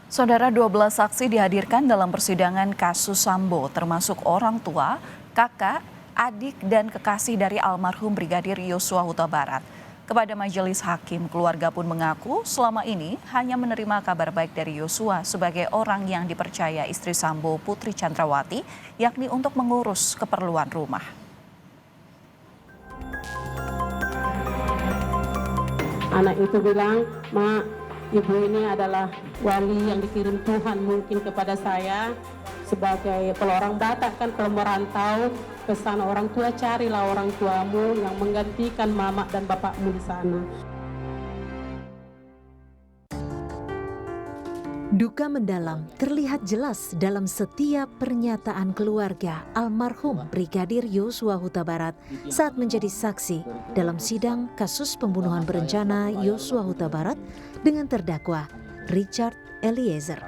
Saudara, 12 saksi dihadirkan dalam persidangan kasus Sambo, termasuk orang tua, kakak, adik, dan kekasih dari almarhum Brigadir Yosua Huta Barat. Kepada majelis hakim, keluarga pun mengaku selama ini hanya menerima kabar baik dari Yosua sebagai orang yang dipercaya istri Sambo, Putri Chandrawati, yakni untuk mengurus keperluan rumah. Anak itu bilang, "Mak, ibu ini adalah wali yang dikirim Tuhan mungkin kepada saya sebagai kalau orang Batak kan kalau merantau ke sana orang tua, carilah orang tuamu yang menggantikan mama dan bapakmu di sana." Duka mendalam terlihat jelas dalam setiap pernyataan keluarga almarhum Brigadir Yosua Huta Barat saat menjadi saksi dalam sidang kasus pembunuhan berencana Yosua Huta Barat dengan terdakwa Richard Eliezer.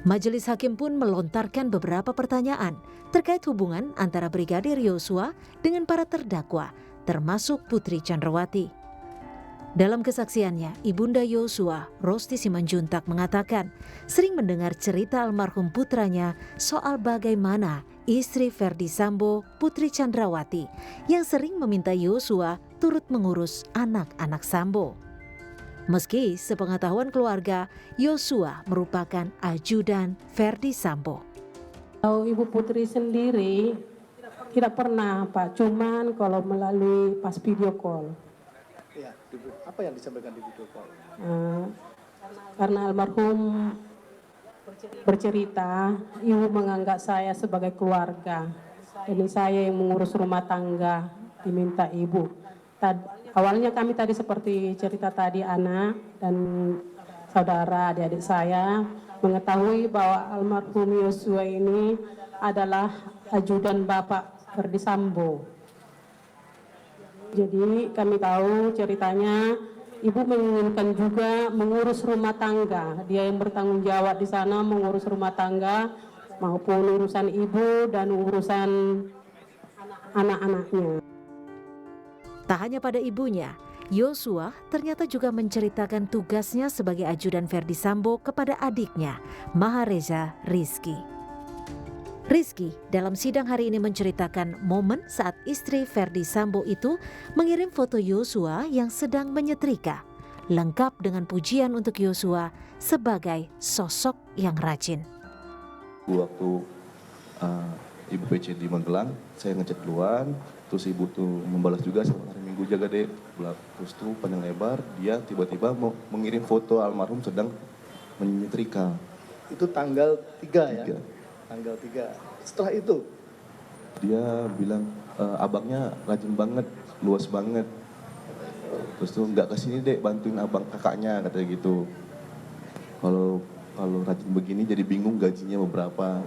Majelis hakim pun melontarkan beberapa pertanyaan terkait hubungan antara Brigadir Yosua dengan para terdakwa, termasuk Putri Chandrawati. Dalam kesaksiannya, Ibunda Yosua, Rosti Simanjuntak, mengatakan sering mendengar cerita almarhum putranya soal bagaimana istri Ferdi Sambo, Putri Chandrawati, yang sering meminta Yosua turut mengurus anak-anak Sambo. Meski sepengetahuan keluarga, Yosua merupakan ajudan Ferdi Sambo. Kalau Ibu Putri sendiri tidak pernah, Pak, cuman kalau melalui pas video call. Ya, apa yang disampaikan di video call? Karena almarhum bercerita, ibu menganggap saya sebagai keluarga. Ini saya yang mengurus rumah tangga, diminta ibu. Awalnya kami tadi seperti cerita tadi anak dan saudara adik-adik saya mengetahui bahwa almarhum Yosua ini adalah ajudan Bapak Ferdi Sambo. Jadi kami tahu ceritanya ibu menginginkan juga mengurus rumah tangga. Dia yang bertanggung jawab di sana mengurus rumah tangga maupun urusan ibu dan urusan anak-anaknya. Tak hanya pada ibunya, Yosua ternyata juga menceritakan tugasnya sebagai ajudan Ferdi Sambo kepada adiknya, Mahareza Rizky. Rizky dalam sidang hari ini menceritakan momen saat istri Ferdi Sambo itu mengirim foto Yosua yang sedang menyetrika, lengkap dengan pujian untuk Yosua sebagai sosok yang rajin. Waktu ibu PC di Magelang, saya ngechat duluan, terus ibu tuh membalas juga sama hari Minggu jaga deh. Terus tuh panjang lebar, dia tiba-tiba mau mengirim foto almarhum sedang menyetrika. Itu tanggal 3 ya? 3. Tanggal 3. Setelah itu? Dia bilang, abangnya rajin banget, luas banget. Terus tuh nggak kesini deh bantuin abang kakaknya, katanya gitu. Kalau rajin begini jadi bingung gajinya beberapa.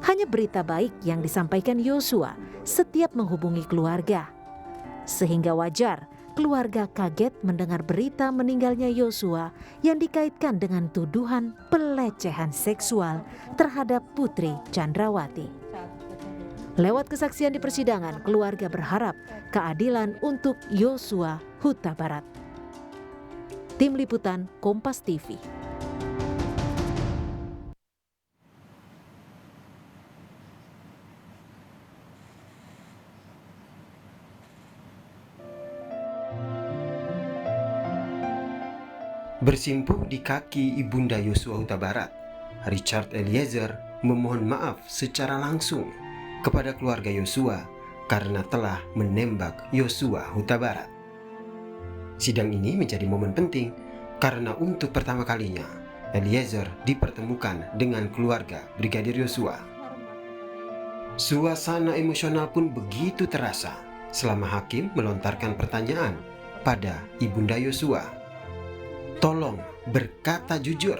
Hanya berita baik yang disampaikan Yosua setiap menghubungi keluarga. Sehingga wajar keluarga kaget mendengar berita meninggalnya Yosua yang dikaitkan dengan tuduhan pelecehan seksual terhadap Putri Chandrawati. Lewat kesaksian di persidangan, keluarga berharap keadilan untuk Yosua Huta Barat. Tim Liputan Kompas TV. Bersimpuh di kaki Ibunda Yosua Huta Barat, Richard Eliezer memohon maaf secara langsung kepada keluarga Yosua karena telah menembak Yosua Huta Barat. Sidang ini menjadi momen penting karena untuk pertama kalinya Eliezer dipertemukan dengan keluarga Brigadir Yosua. Suasana emosional pun begitu terasa selama hakim melontarkan pertanyaan pada Ibunda Yosua. Tolong berkata jujur.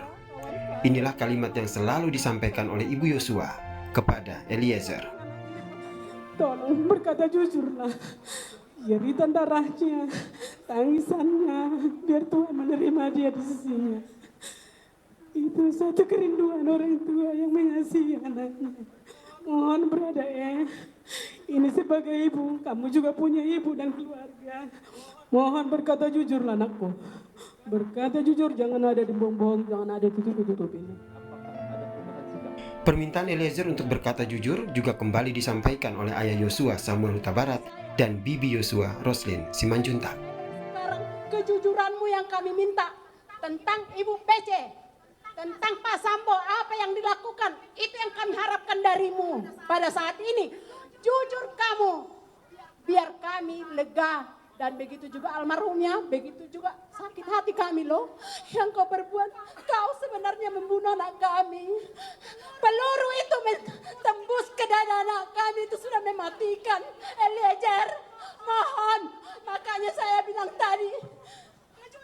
Inilah kalimat yang selalu disampaikan oleh Ibu Yosua kepada Eliezer. Tolong berkata jujurlah. Jeritan darahnya, tangisannya, biar Tuhan menerima dia di sisinya. Itu satu kerinduan orang tua yang mengasihi anaknya. Mohon berada ya. Ini sebagai ibu, kamu juga punya ibu dan keluarga. Mohon berkata jujurlah anakku. Berkata jujur, jangan ada dibohong-bohong, jangan ada ditutup-tutupin. Permintaan Eliezer untuk berkata jujur juga kembali disampaikan oleh ayah Yosua Samuel Huta Barat dan bibi Yosua Roslin Simanjuntak. Sekarang kejujuranmu yang kami minta tentang Ibu PC, tentang Pak Sambo, apa yang dilakukan, itu yang kami harapkan darimu pada saat ini. Jujur kamu, biar kami lega. Dan begitu juga almarhumnya, begitu juga sakit hati kami loh. Yang kau perbuat, kau sebenarnya membunuh anak kami. Peluru itu tembus ke dada anak kami, itu sudah mematikan. Eliezer, mohon. Makanya saya bilang tadi,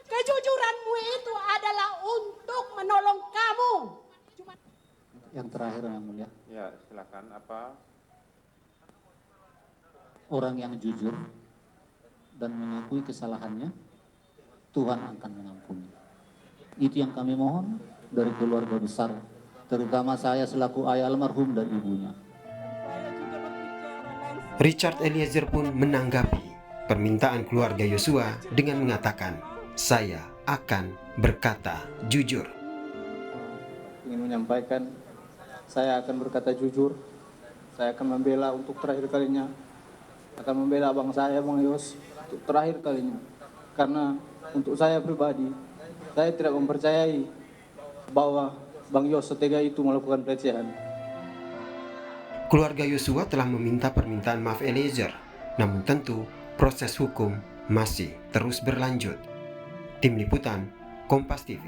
kejujuranmu itu adalah untuk menolong kamu. Yang terakhir yang mulia. Ya, silakan. Apa? Orang yang jujur dan mengakui kesalahannya, Tuhan akan mengampuni. Itu yang kami mohon dari keluarga besar, terutama saya selaku ayah almarhum dan ibunya. Richard Eliezer pun menanggapi permintaan keluarga Yosua dengan mengatakan, "Saya akan berkata jujur." Ingin menyampaikan, saya akan berkata jujur, saya akan membela untuk terakhir kalinya, akan membela abang saya, Bang Yos, untuk terakhir kalinya. Karena untuk saya pribadi, saya tidak mempercayai bahwa Bang Yos setega itu melakukan pelecehan. Keluarga Yosua telah meminta permintaan maaf Eliezer, namun tentu proses hukum masih terus berlanjut. Tim Liputan, Kompas TV.